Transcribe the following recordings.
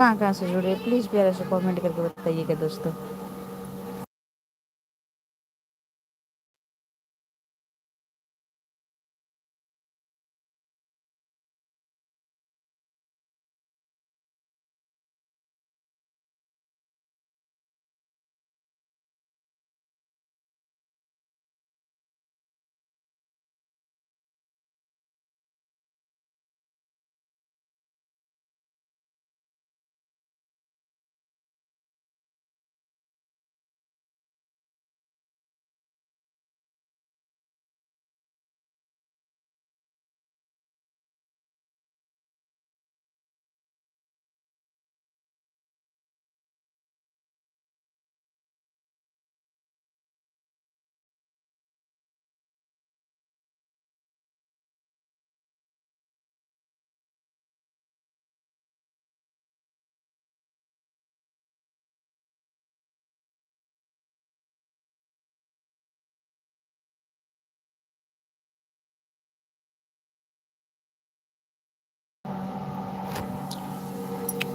कहाँ कहाँ से जुड़े, प्लीज़ प्यारा से कमेंट करके बताइएगा दोस्तों।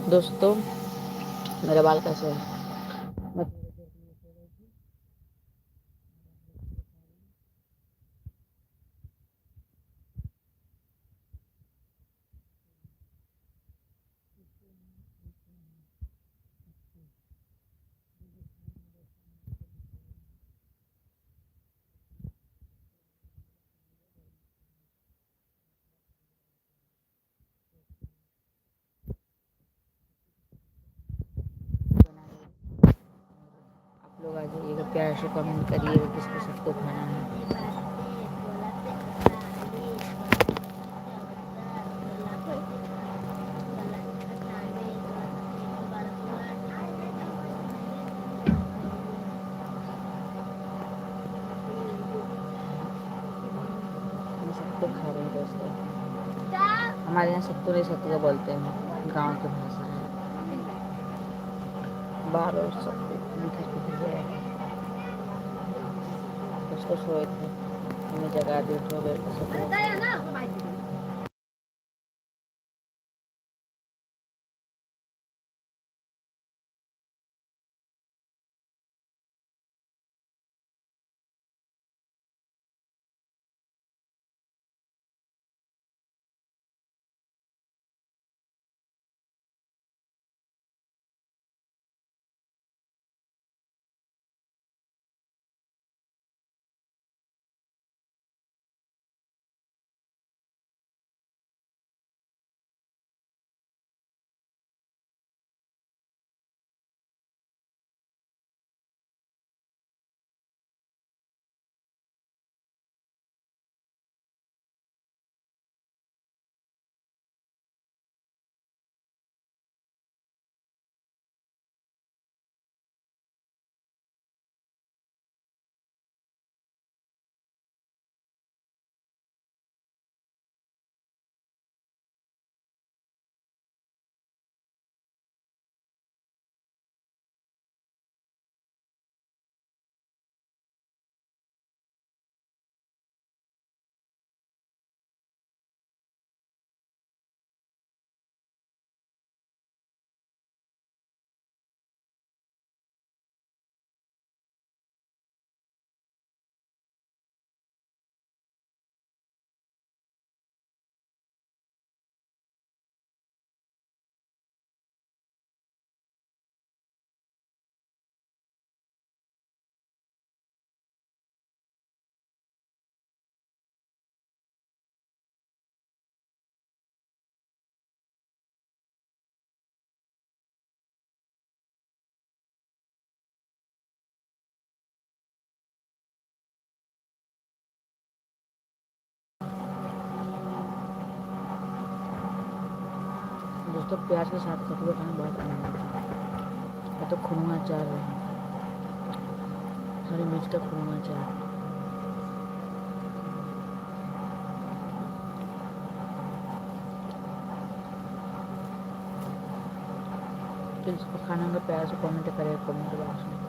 दोस्तों मेरा बाल कैसे है? मैं आप लोग आ जाइएगा, प्यार से कमेंट करिएगा किसको सबको खाना है। हम सबको खा रहे हैं दोस्तों। हमारे यहाँ सत्तू नहीं सत्तू बोलते हैं, गाँव की भाषा है। बाहर और सत्तू मीठा पीते हैं। उसको सोए थे, हमें जगा दी, उठो गए सत्तू। दोस्तों प्याज के साथ सब्जी खाना बहुत आनंद आता है। ये तो खुरमा अचार है, हरी मिर्च का खुरमा अचार। तो इसको खाना का प्यार से कमेंट करें, कमेंट बॉक्स में।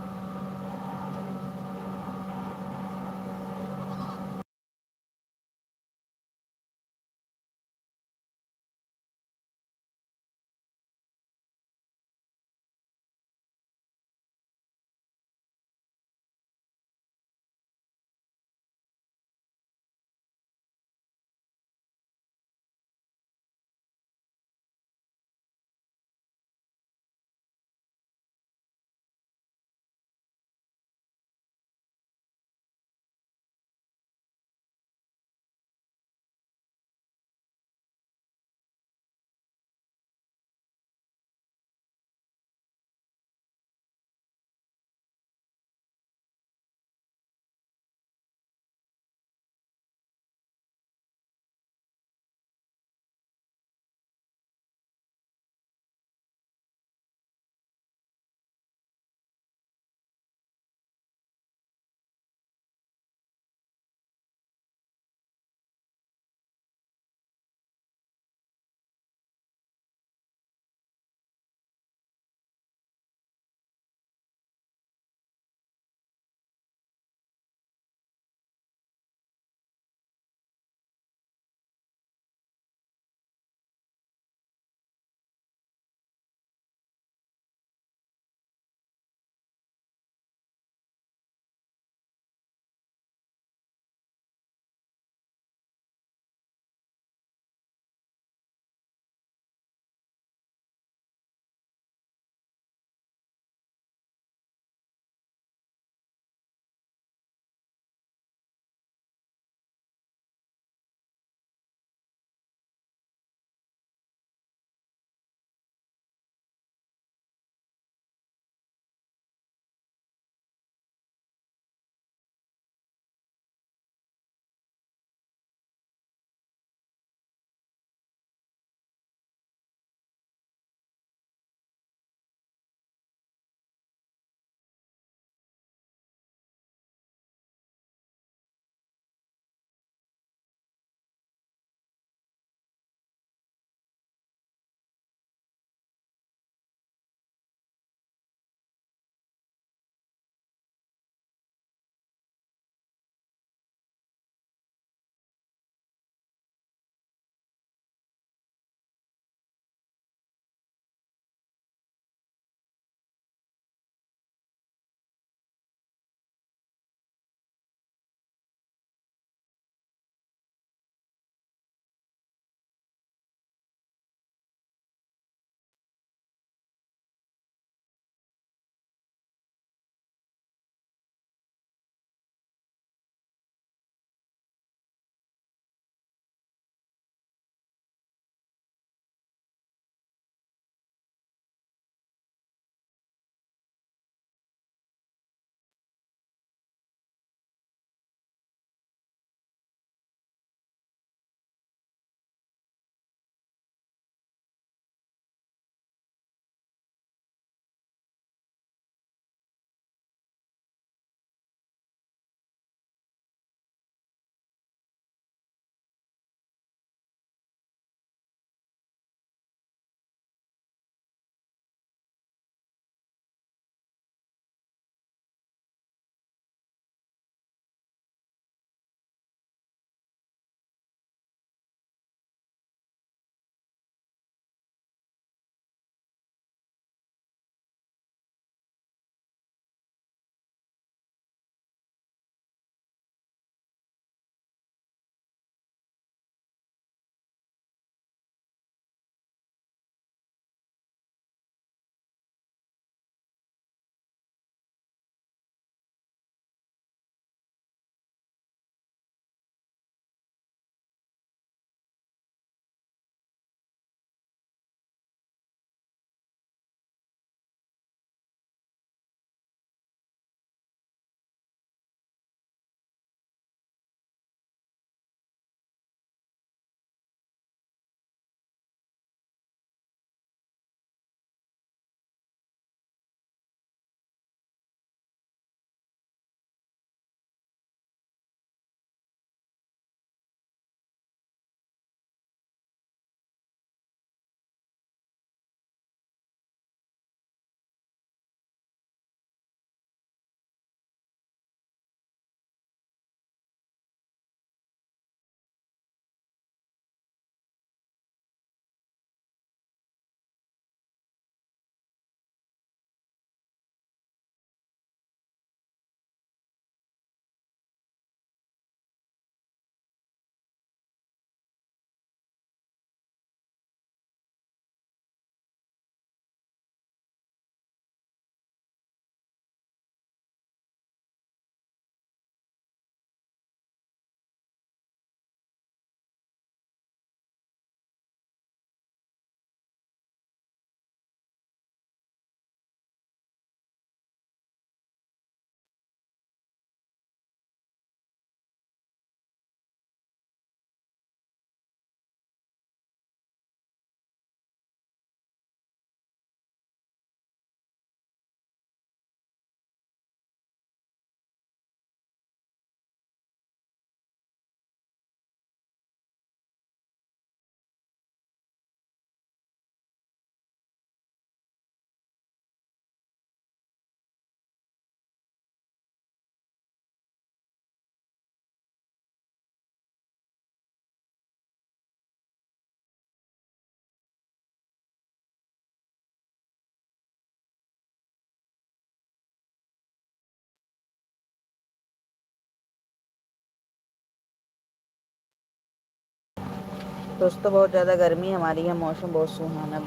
दोस्तों बहुत ज़्यादा गर्मी है हमारे यहाँ, मौसम बहुत सुहाना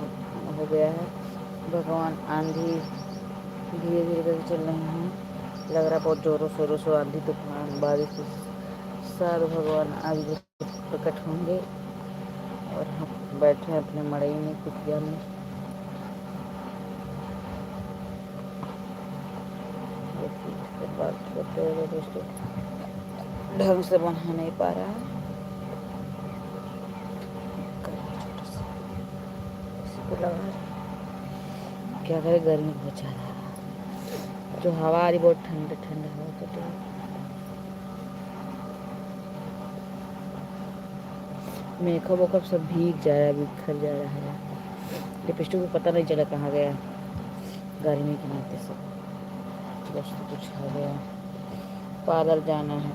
हो गया है। भगवान आंधी धीरे धीरे करके चल रहे हैं, लग रहा बहुत ज़ोरों शोरों से आंधी तूफान बारिश सारे भगवान आज प्रकट होंगे। और हम बैठे हैं अपने मड़ई में, कुटिया में। बात करते हुए दोस्तों ढंग से बना नहीं पा रहा है, क्या करे, गर्मी बहुत ज़्यादा है। जो हवा आ रही बहुत ठंडा ठंडा हवा चल रही है। मेकअप वेकअप सब भीग जा रहा है, बिखर जा रहा है। लिपस्टिक को पता नहीं चला कहाँ गया, गर्मी के नाते सब दोस्तों कुछ आ गया। पार्लर जाना है,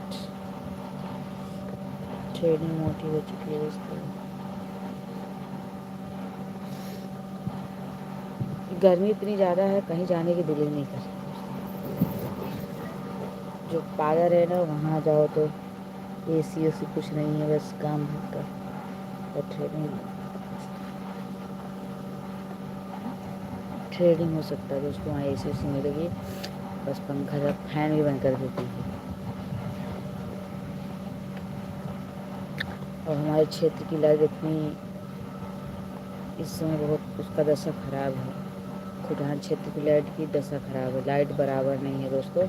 थ्रेडिंग मोटी हो चुकी है दोस्तों। गर्मी इतनी ज़्यादा है, कहीं जाने की दिल ही नहीं कर। जो पार्लर है ना वहाँ जाओ तो एसी वेसी कुछ नहीं है, बस काम का थ्रेडिंग हो सकता है दोस्तों। वहाँ एसी वेसी नहीं लगी, बस पंखा जब फैन भी बंद कर देती है। और हमारे क्षेत्र की लाइट इतनी इस समय बहुत उसका दशा खराब है। खुटान क्षेत्र की लाइट की दशा खराब है, लाइट बराबर नहीं है दोस्तों।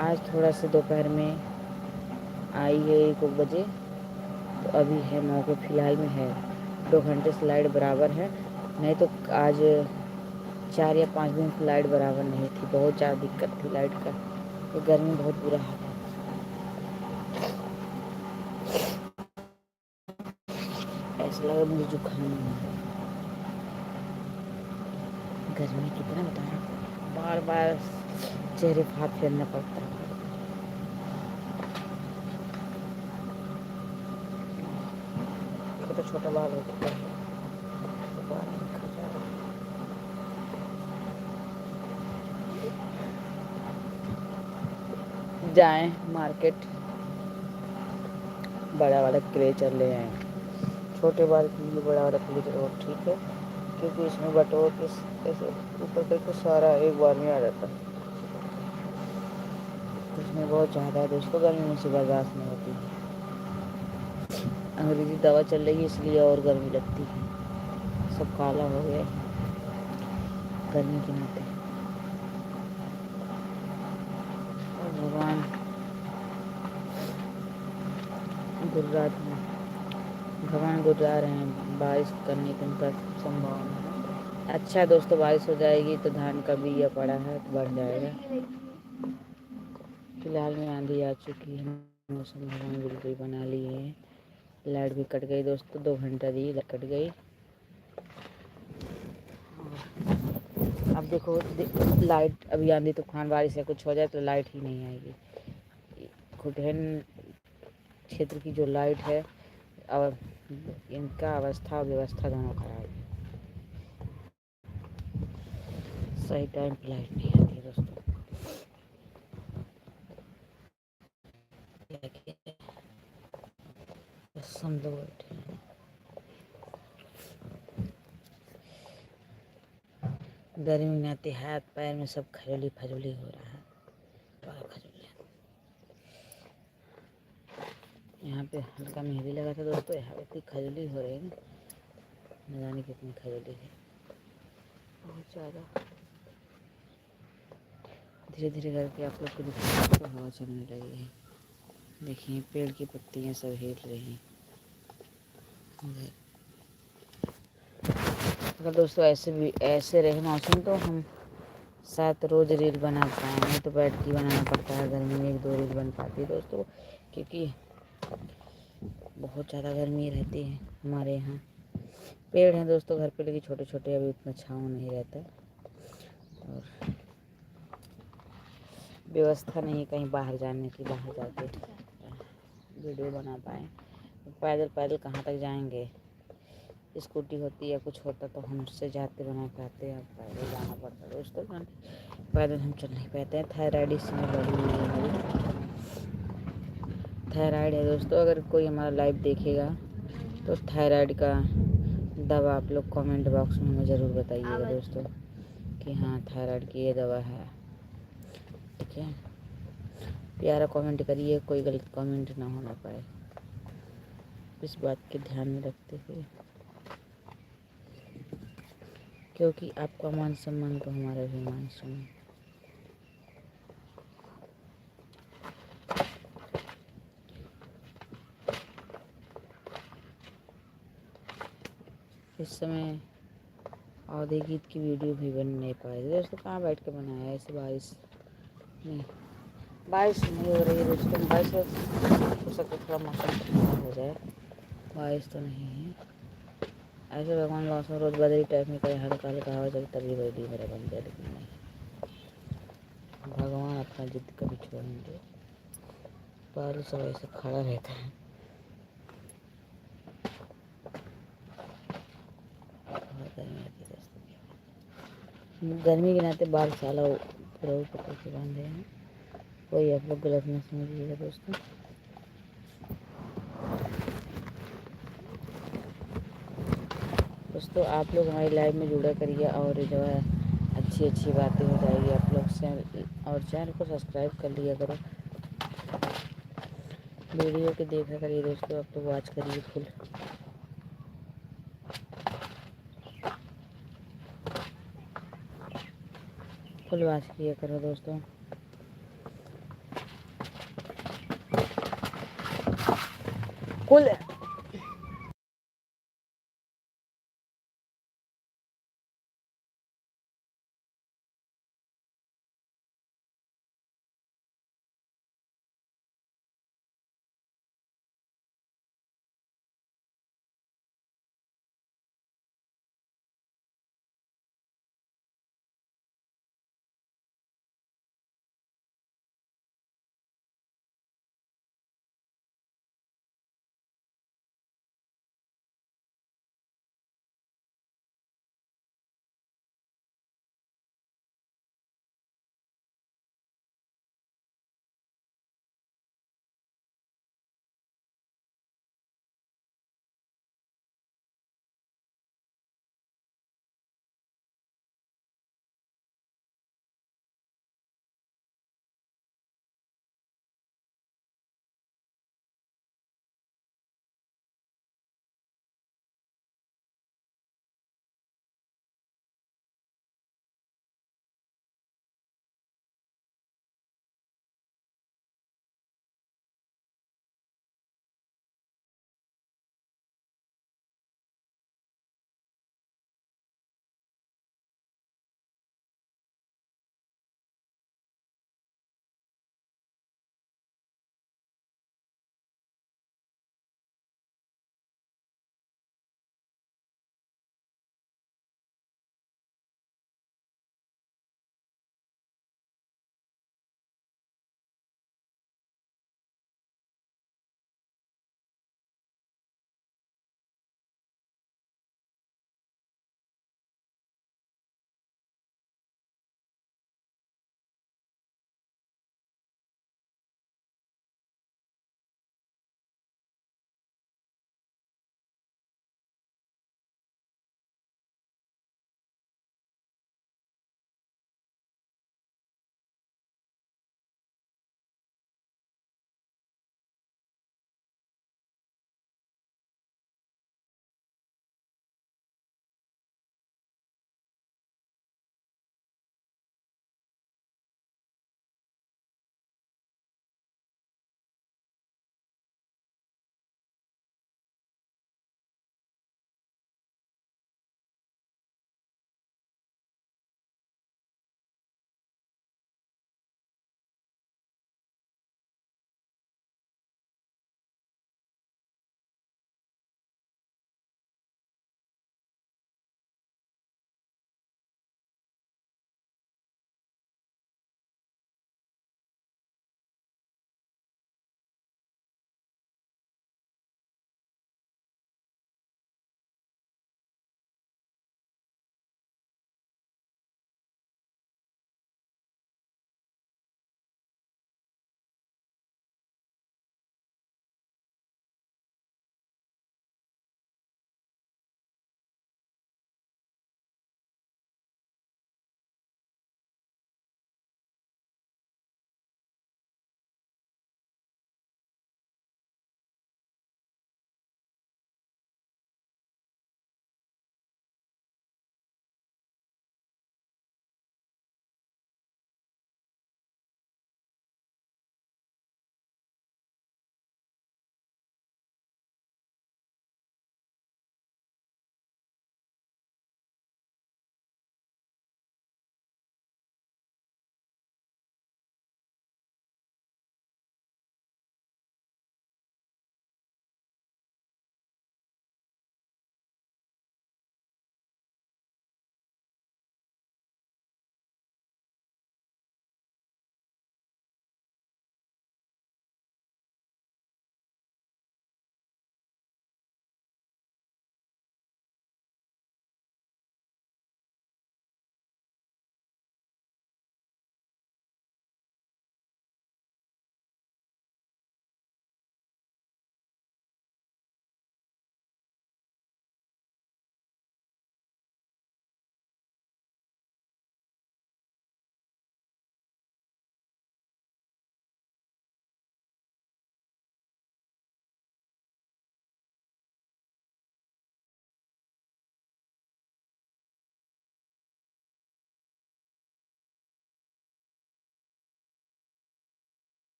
आज थोड़ा सा दोपहर में आई है 1 बजे, तो अभी है 9 के फिलहाल में है। 2 घंटे से लाइट बराबर है, नहीं तो आज 4 या 5 दिन से लाइट बराबर नहीं थी। बहुत ज़्यादा दिक्कत थी लाइट का, तो गर्मी बहुत बुरा हाल है। ऐसा लगा मुझे जुकाम है, गर्मी कितना बताया, बार बार चेहरे पर हाथ फेरना पड़ता है। तो छोटा बाल हो चुका है, जाएं मार्केट, बड़ा वाला क्लेचर ले आए। छोटे बाल के लिए बड़ा वाला क्लेचर और ठीक है, क्योंकि इसमें बटोर के ऐसे ऊपर करके सारा एक बार में आ जाता है। इसमें बहुत ज़्यादा है दोस्तों, गर्मी मुझसे बर्दाश्त नहीं होती है। अंग्रेजी दवा चल रही है इसलिए और गर्मी लगती है, सब काला हो गया है गर्मी के नाते। और भगवान गुर्रा भगवान गुर्रा रहे हैं, बारिश करने की उनका संभावना है। अच्छा दोस्तों, बारिश हो जाएगी तो धान का बीया पड़ा है तो बढ़ जाएगा। फिलहाल में आंधी आ चुकी है, मौसम भगवान बिल्कुल बना ली है। लाइट भी कट गई दोस्तों, 2 घंटा दी कट गई। अब देखो लाइट, अभी आंधी तूफान बारिश या कुछ हो जाए तो लाइट ही नहीं आएगी। खुटहन क्षेत्र की जो लाइट है और इनका अवस्था और व्यवस्था दोनों खराब है, सही टाइम पर लाइट नहीं आती है दोस्तों। बस हम लोग बैठे हैं, गर्मी में आती, हाथ पैर में सब खजली फजली हो रहा है, यहाँ पे हल्का मेहंदी लगा था दोस्तों, यहाँ पे इतनी खजली हो रही है न जाने कितनी खजली है, बहुत ज़्यादा। धीरे धीरे करके आप लोग को दिखाने को हवा चलने लगी है। देखिए पेड़ की पत्तियाँ सब हिल रही हैं। अगर दोस्तों ऐसे रहे मौसम तो हम शायद रोज़ रील बना पाएँ, नहीं तो बैठ के बनाना पड़ता है। गर्मी में 1-2 रील बन पाती है दोस्तों, क्योंकि बहुत ज़्यादा गर्मी रहती है हमारे यहाँ। पेड़ हैं दोस्तों घर पे, लेकिन छोटे छोटे, अभी उतना छाँव नहीं रहता और व्यवस्था नहीं कहीं बाहर जाने की, बाहर जाके वीडियो बना पाएँ। पैदल पैदल कहाँ तक जाएंगे, स्कूटी होती या कुछ होता तो हम उससे जाते बना पाते हैं, पैदल जाना पड़ता है दोस्तों, पैदल हम चल नहीं पाते हैं। थायराइड इसमें बढ़ी हुई है हमारी, थायराइड है दोस्तों। अगर कोई हमारा लाइव देखेगा तो थायराइड का दवा आप लोग कमेंट बॉक्स में हमें ज़रूर बताइएगा दोस्तों कि हाँ थायराइड की ये दवा है। ठीक है, प्यारा कमेंट करिए, कोई गलत कमेंट ना होना पाए, इस बात के ध्यान में रखते हुए, क्योंकि आपका मान सम्मान तो हमारा भी मान सम्मान। इस समय अवधि गीत की वीडियो भी बन नहीं पा रही दोस्तों, कहाँ बैठ के बनाया है, ऐसे बारिश नहीं हो रही है दोस्तों। बारिश हो सकता थोड़ा मौसम ठंडा हो जाए, बारिश तो नहीं है। ऐसे भगवान मौसम रोज बदली टाइप में कहीं हल्का हल्का हवा चले तभी बदली मेरा बन जाए, लेकिन नहीं, भगवान अपना जिद कभी छोड़ेंगे। बारिश सब ऐसे खड़ा रहता है। गर्मी के नाते बाल साला पूरा ऊपर के बांधे हैं, कोई आप लोग गलत न समझिएगा दोस्तों। दोस्तों आप लोग हमारी लाइव में जुड़ा करिए और जो है अच्छी अच्छी बातें हो जाएगी आप लोग से, और चैनल को सब्सक्राइब कर लिया करो, वीडियो के देखा करिए दोस्तों, आप लोग वॉच करिए फुल वॉच किया करो दोस्तों। कुल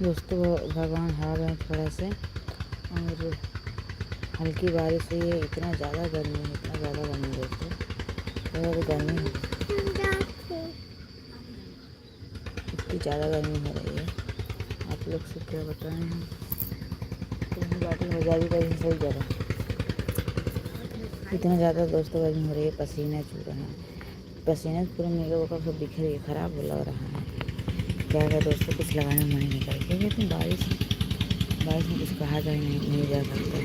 दोस्तों भगवान हार रहे हैं थोड़ा से, और हल्की बारिश हुई है। इतना ज़्यादा गर्मी है, इतना ज़्यादा गर्मी दोस्तों, बहुत गर्मी है, इतनी ज़्यादा गर्मी हो रही है, आप लोग से क्या बताएं हम। तो बाटी हो जाएगी कहीं सही जगह, इतना ज़्यादा दोस्तों गर्मी हो रही है, पसीना चू रहा है, पसीने से पूरे मेरे ऊपर सब बिखर के ख़राब लग रहा है। क्या है दोस्तों, कुछ लगाने में मन नहीं कर, क्योंकि इतनी बारिश में कुछ कहा जाए नहीं जा सकता।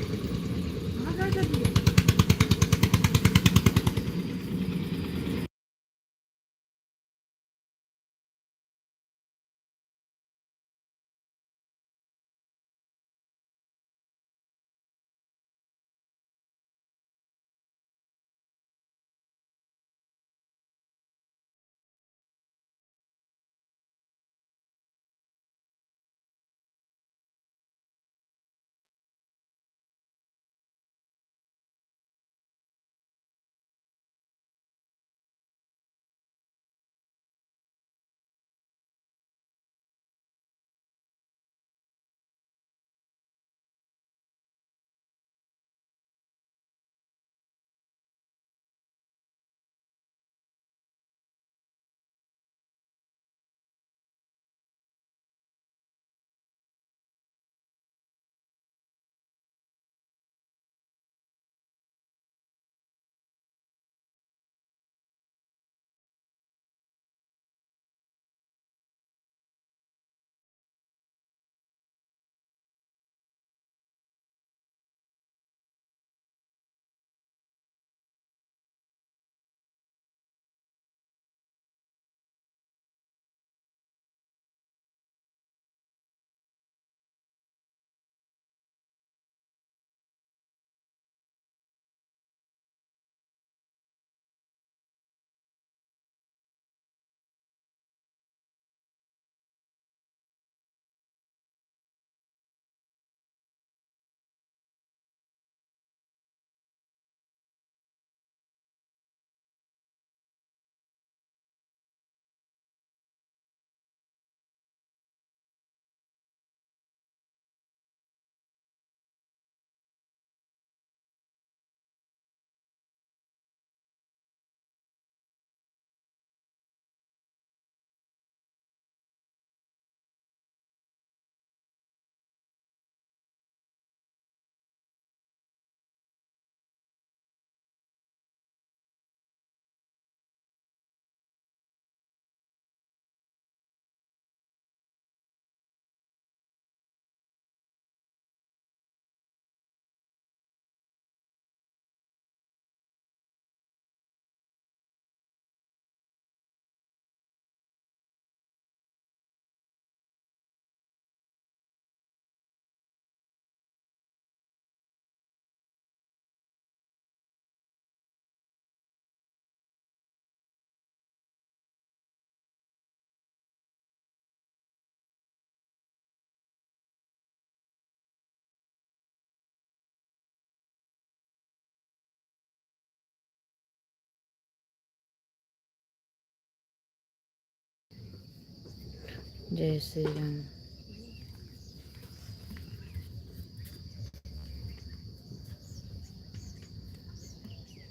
जय श्री राम।